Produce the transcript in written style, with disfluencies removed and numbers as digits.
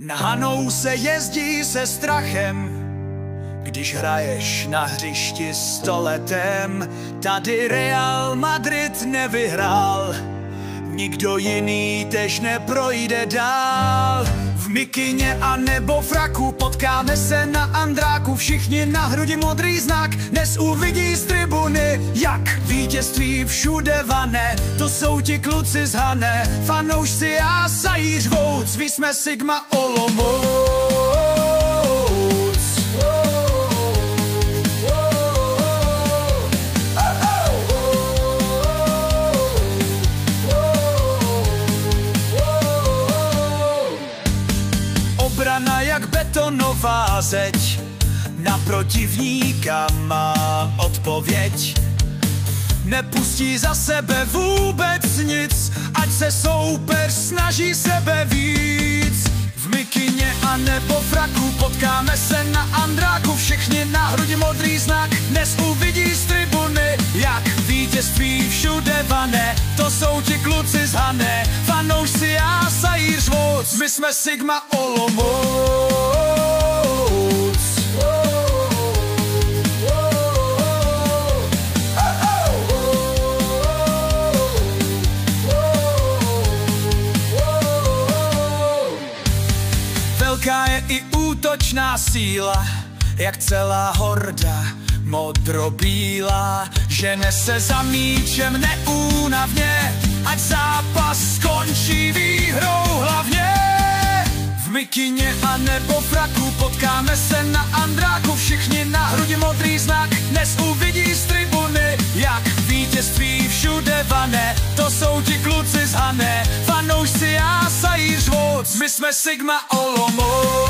Na Hanou se jezdí se strachem, když hraješ na hřišti stoletem. Tady Real Madrid nevyhrál, nikdo jiný tež neprojde dál. V mikině a nebo fraku potkáme se na Andráku, všichni na hrudi modrý znak, dnes uvidí z tribuny, jak vítězství všude vane. To jsou ti kluci z Hané, fanoušci a Sajíř Vouc, my jsme Sigma Olomouc. Obrana jak betonová zeď, na protivníka má odpověď. Nepustí za sebe vůbec nic, ať se soupeř snaží sebe víc. V mikině a nebo fraku potkáme se na Andráku, všichni na hrudi modrý znak, dnes uvidí z tribuny, jak vítězství všude vane. To jsou ti kluci z Hané, fanoušci a Sajíř Vouc, my jsme Sigma Olomouc. Velká je i útočná síla, jak celá horda modrobílá, žene se za míčem neúnavně, ať zápas skončí výhrou hlavně. V mikině a nebo fraku potkáme se na Andráku, všichni na hrudi modrý znak, dnes uvidí z tribuny, jak vítězství všude vane. To jsou ti kluci z Hané, fanoušci a Sajíř Vouc, my jsme Sigma Olomouc.